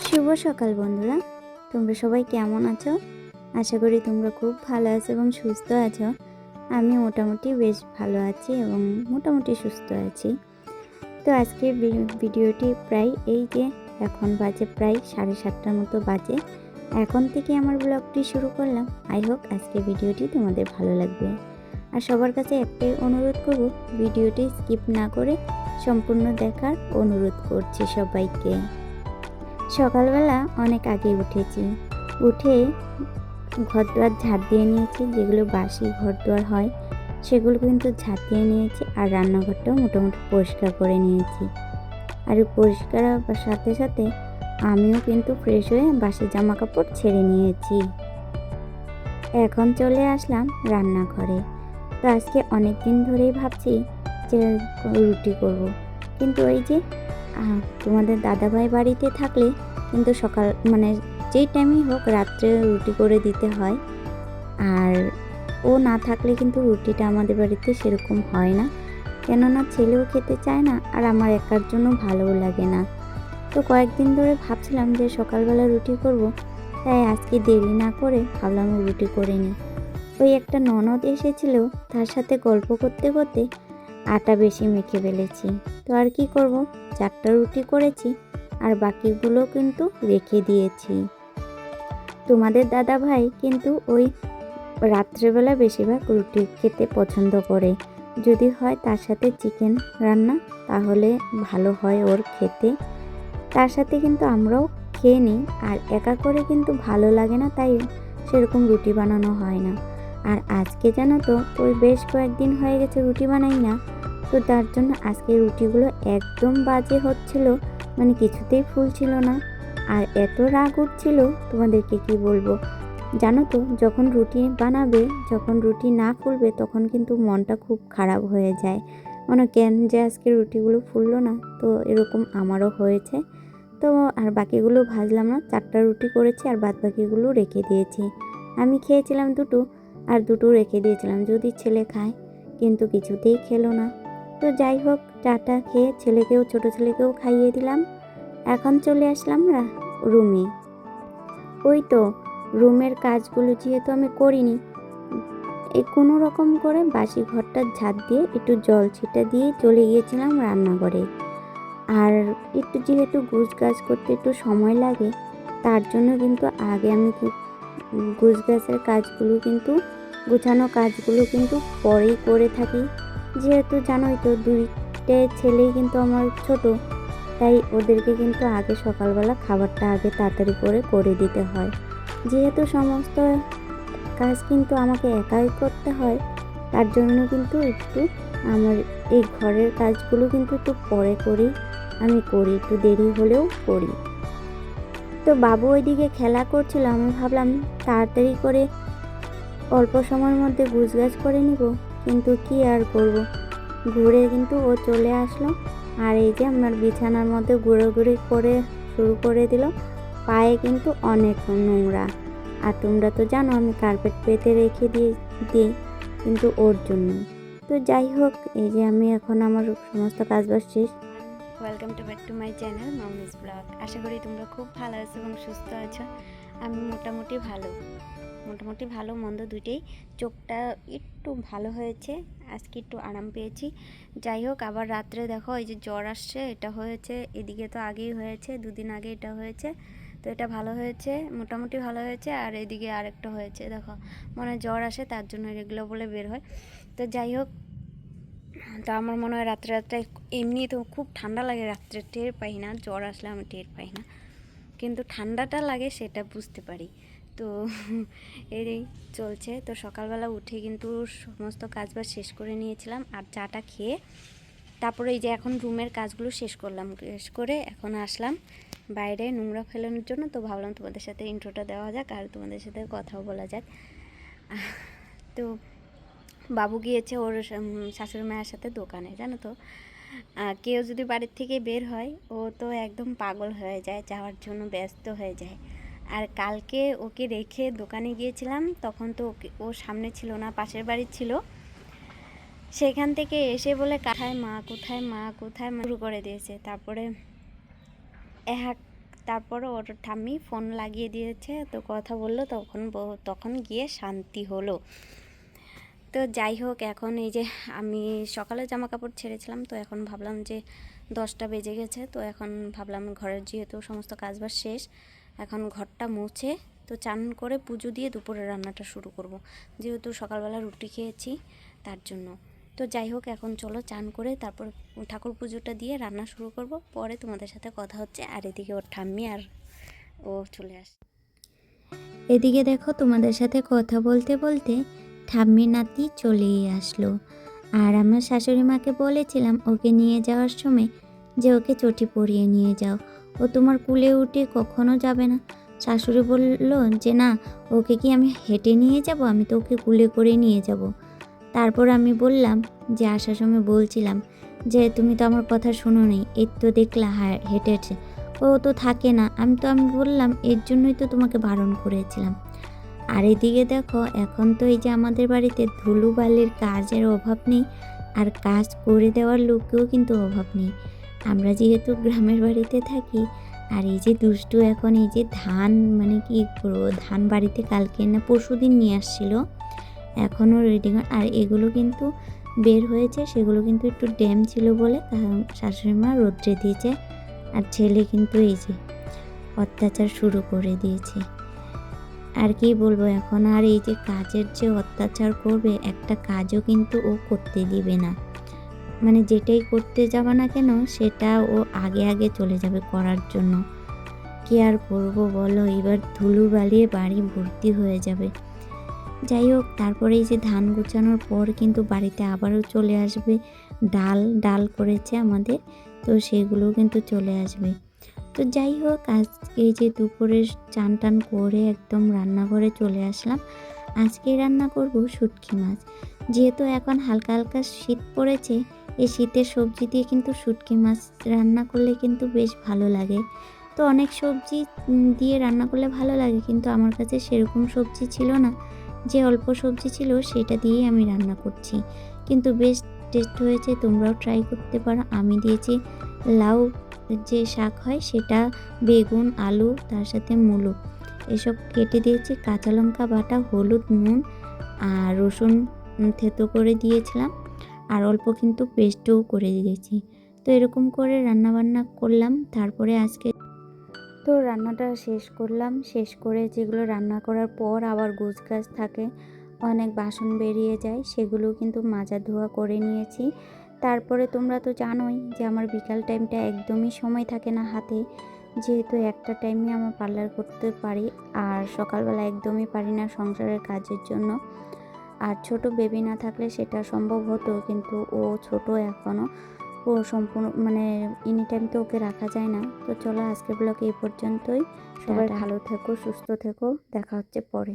শুভ সকাল বন্ধুরা, তোমরা সবাই কেমন আছো? আশা করি তোমরা খুব ভালো আছো এবং সুস্থ আছো। আমি মোটামুটি বেশ ভালো আছি এবং মোটামুটি সুস্থ আছি। তো আজকে ভিডিওটি প্রায় এই যে এখন বাজে প্রায় 7:30টার মতো বাজে। এখন থেকে আমার ব্লগটি শুরু করলাম। আই হোপ আজকে ভিডিওটি তোমাদের ভালো লাগবে। আর সবার কাছে একটাই অনুরোধ করব, ভিডিওটি স্কিপ না করে সম্পূর্ণ দেখার অনুরোধ করছি সবাইকে। সকালবেলা অনেক আগে উঠেছি, উঠে ঘরদুয়ার ঝাড় দিয়ে নিয়েছি, যেগুলো বাসি ঘরদুয়ার হয় সেগুলো কিন্তু ঝাড় দিয়ে নিয়েছি। আর রান্নাঘরটাও মোটামুটি পরিষ্কার করে নিয়েছি। আর পরিষ্কার হওয়ার সাথে সাথে আমিও কিন্তু ফ্রেশ হয়ে বাসি জামা কাপড় ছেড়ে নিয়েছি। এখন চলে আসলাম রান্নাঘরে। তো আজকে অনেক দিন ধরেই ভাবছি যে রুটি করব, কিন্তু ওই যে তোমাদের দাদাভাই বাড়িতে থাকলে কিন্তু সকাল যেই টাইমই হোক রাত্রে রুটি করে দিতে হয়। আর ও না থাকলে কিন্তু রুটিটা আমাদের বাড়িতে সেরকম হয় না, কেননা ছেলেও খেতে চায় না আর আমার একার জন্য ভালোও লাগে না। তো কয়েকদিন ধরে ভাবছিলাম যে সকালবেলা রুটি করব, তাই আজকে দেরি না করে ভাবলাম রুটি করে নিই। ওই একটা ননদ এসেছিল, তার সাথে গল্প করতে করতে আটা বেশি মেখে ফেলেছি। তো আর কি করব, 4টা রুটি করেছি আর বাকিগুলো কিন্তু রেখে দিয়েছি। তোমাদের দাদা ভাই কিন্তু ওই রাত্রেবেলা বেশিরভাগ রুটি খেতে পছন্দ করে, যদি হয় তার সাথে চিকেন রান্না তাহলে ভালো হয় ওর খেতে। তার সাথে কিন্তু আমরাও খেয়ে নিই, আর একা করে কিন্তু ভালো লাগে না, তাই সেরকম রুটি বানানো হয় না। আর আজকে জানো তো, ওই বেশ কয়েকদিন হয়ে গেছে রুটি বানাই না, তো তার জন্য আজকে রুটিগুলো একদম বাজে হচ্ছিল, কিছুতেই ফুলছিল না। আর এত রাগ উঠছিল তোমাদেরকে কি বলবো। জানো তো, যখন রুটি বানাবে, যখন রুটি না ফুলবে তখন কিন্তু মনটা খুব খারাপ হয়ে যায়, কেন যে আজকে রুটিগুলো ফুললো না। তো এরকম আমারও হয়েছে। তো আর বাকিগুলো ভাজলাম না, 4টা রুটি করেছি আর বাদ বাকিগুলো রেখে দিয়েছি। আমি খেয়েছিলাম 2টো আর 2টো রেখে দিয়েছিলাম যদি ছেলে খায়, কিন্তু কিছুতেই খেলো না। তো যাই হোক, চাটা খেয়ে ছেলেকেও, ছোট ছেলেকেও খাইয়ে দিলাম। এখন চলে আসলাম রুমে। ওই তো রুমের কাজগুলো যেহেতু আমি করিনি, এই কোনো রকম করে বাসি ঘরটা ঝাড় দিয়ে একটু জল ছিটা দিয়ে চলে গিয়েছিলাম রান্নাঘরে। আর একটু যেহেতু গুছগাছ করতে একটু সময় লাগে, তার জন্য কিন্তু আগে আমি গুছগাছের কাজগুলো কিন্তু, গুছানো কাজগুলো কিন্তু পরেই করে থাকি। যেহেতু জানোই তো, 2টে ছেলেই কিন্তু আমার ছোট, তাই ওদেরকে কিন্তু আগে সকালবেলা খাবারটা আগে তাড়াতাড়ি করে দিতে হয়। যেহেতু সমস্ত কাজ কিন্তু আমাকে একাই করতে হয়, তার জন্য কিন্তু একটু আমার এই ঘরের কাজগুলো কিন্তু একটু পরে আমি করি, একটু দেরি হলেও করি। তো বাবু ওইদিকে খেলা করছিল, আমি ভাবলাম তাড়াতাড়ি করে অল্প সময়ের মধ্যে গুছগাছ করে নিব, কিন্তু কি আর করব, ঘুরে কিন্তু ও চলে আসলো। আর এই যে আমার বিছানার মধ্যে ঘুরে করে শুরু করে দিল। পায়ে কিন্তু অনেক নোংরা, আর তোমরা তো জানো আমি কার্পেট পেতে রেখে দিই কিন্তু ওর জন্য। তো যাই হোক, এই যে আমি এখন আমার সমস্ত কাজবাজ শেষ। Welcome back to my channel Mamoni's blog. আশা করি তোমরা খুব ভালো আছো এবং সুস্থ আছো। আমি মোটামুটি ভালো মন্দ দুইটাই। চোখটা একটু ভালো হয়েছে, আজকে একটু আরাম পেয়েছি। যাই হোক, আবার রাত্রে দেখো এই যে জ্বর আসছে, এটা হয়েছে এদিকে, তো আগেই হয়েছে, 2 দিন আগে এটা হয়েছে। তো এটা ভালো হয়েছে, মোটামুটি ভালো হয়েছে। আর এদিকে আরেকটা হয়েছে, দেখো মনে হয় জ্বর আসে, তার জন্য এগুলো বলে বের হয়। তো যাই হোক, তো আমার মনে হয় রাত্রে এমনি তো খুব ঠান্ডা লাগে, রাত্রে টের পাই না, জ্বর আসলে আমি টের পাই না, কিন্তু ঠান্ডাটা লাগে সেটা বুঝতে পারি। তো এই চলছে। তো সকালবেলা উঠে কিন্তু সমস্ত কাজবাজ শেষ করে নিয়েছিলাম, আর চাটা খেয়ে তারপরে এই যে এখন রুমের কাজগুলো শেষ করে এখন আসলাম বাইরে নোংরা ফেলানোর জন্য। তো ভাবলাম তোমাদের সাথে ইন্ট্রোটা দেওয়া যাক আর তোমাদের সাথে কথাও বলা যাক। তো বাবু গিয়েছে ওর শাশুড়ি মায়ের সাথে দোকানে। জানো তো, কেউ যদি বাড়ির থেকে বের হয়, ও তো একদম পাগল হয়ে যায়, যাওয়ার জন্য ব্যস্ত হয়ে যায়। আর কালকে ওকে রেখে দোকানে গিয়েছিলাম, তখন তো ও সামনে ছিল না, পাশের বাড়ি ছিল। সেখান থেকে এসে বলে কোথায় মা কোথায় শুরু করে দিয়েছে। তারপরে এক তারপরে ওর ঠাম্মি ফোন লাগিয়ে দিয়েছে, তো কথা বললো, তখন গিয়ে শান্তি হলো। তো যাই হোক, এখন এই যে আমি সকালে জামা কাপড় ছেড়েছিলাম, তো এখন ভাবলাম যে 10টা বেজে গেছে, তো এখন ভাবলাম ঘরের যেহেতু সমস্ত কাজবাজ শেষ, এখন ঘরটা মুছে তো চান করে পুজো দিয়ে দুপুরের রান্নাটা শুরু করব, যেহেতু সকালবেলা রুটি খেয়েছি তার জন্য। তো যাই হোক, এখন চলো চান করে তারপর ঠাকুর পুজোটা দিয়ে রান্না শুরু করব, পরে তোমাদের সাথে কথা হচ্ছে। আর এদিকে ওর ঠাম্মি আর ও চলে আসে। এদিকে দেখো, তোমাদের সাথে কথা বলতে বলতে ঠাম্মি নাতি চলেই আসলো। আর আমার শাশুড়ি মাকে বলেছিলাম ওকে নিয়ে যাওয়ার সময় যে ওকে চটি পরিয়ে নিয়ে যাও, ও তোমার কুলে উঠে কখনো যাবে না। শাশুড়ি বলল যে না, ওকে কি আমি হেঁটে নিয়ে যাব, আমি তো ওকে কুলে করে নিয়ে যাব। তারপর আমি বললাম যে আসার সময় বলছিলাম যে তুমি তো আমার কথা শোনো নি, এই তো দেখলা হেঁটেছে, ও তো থাকে না। আমি বললাম এর জন্যই তো তোমাকে বারণ করেছিলাম। আর এদিকে দেখো, এখন তো এই যে আমাদের বাড়িতে ধুলোবালির কাজের অভাব নেই, আর কাজ করে দেওয়ার লোকেও কিন্তু অভাব নেই। আমরা যেহেতু গ্রামের বাড়িতে থাকি, আর এই যে দুষ্টু এখন এই যে ধান, মানে কি করবো, ধান বাড়িতে কালকে না পরশুদিন নিয়ে আসছিল, এখনও রেডি। আর এগুলো কিন্তু বের হয়েছে, সেগুলো কিন্তু একটু ড্যাম ছিল বলে শাশুড়ি মা রোদ্রে দিয়েছে। আর ছেলে কিন্তু এই যে অত্যাচার শুরু করে দিয়েছে। আর কি বলবো এখন, আর এই যে কাজের যে অত্যাচার করবে, একটা কাজও কিন্তু ও করতে দিবে না। মানে যেটাই করতে যাবে না কেন, সেটা ও আগে আগে চলে যাবে করার জন্য। কি আর করবো বলো, এবার ধুলো বালিয়ে বাড়ি ভর্তি হয়ে যাবে। যাই হোক, তারপরে এই যে ধান গুছানোর পর কিন্তু বাড়িতে আবারও চলে আসবে ডাল করেছে আমাদের, তো সেগুলো কিন্তু চলে আসবে। তো যাই হোক, আজকে এই যে দুপুরে চান টান করে একদম রান্নাঘরে চলে আসলাম। আজকে রান্না করব শুটকি মাছ। যেহেতু এখন হালকা হালকা শীত পড়েছে, এই শীতের সবজি দিয়ে কিন্তু শুটকি মাছ রান্না করলে কিন্তু বেশ ভালো লাগে। তো অনেক সবজি দিয়ে রান্না করলে ভালো লাগে, কিন্তু আমার কাছে সেরকম সবজি ছিল না। যে অল্প সবজি ছিল সেটা দিয়েই আমি রান্না করছি, কিন্তু বেশ টেস্ট হয়েছে। তোমরাও ট্রাই করতে পারো। আমি দিয়েছি লাউ যে শাক হয় সেটা, বেগুন, আলু, তার সাথে মূলো এসব কেটে দিয়েছি, কাঁচা লঙ্কা বাটা, হলুদ, নুন আর রসুন থেতো করে দিয়েছিলাম, আর অল্প কিন্তু পেস্টও করে দিয়েছি। তো এরকম করে রান্নাবান্না করলাম। তারপরে আজকে তো রান্নাটা শেষ করলাম। শেষ করে যেগুলো রান্না করার পর আবার গোছগাছ থাকে, অনেক বাসন বেরিয়ে যায়, সেগুলো কিন্তু মাজা ধোয়া করে নিয়েছি। তারপরে তোমরা তো জানোই যে আমার বিকাল টাইমটা একদমই সময় থাকে না হাতে, যেহেতু একটা টাইমে আমার পার্লার করতে পারি, আর সকালবেলা একদমই পারি না সংসারের কাজের জন্য। আর ছোট বেবি না থাকলে সেটা সম্ভব হতো, কিন্তু ও ছোট এখনও, ও সম্পূর্ণ মানে এনি টাইম তো ওকে রাখা যায় না। তো চলো, আজকের ব্লগ এই পর্যন্তই। সবাই ভালো থেকো, সুস্থ থেকো, দেখা হচ্ছে পরে।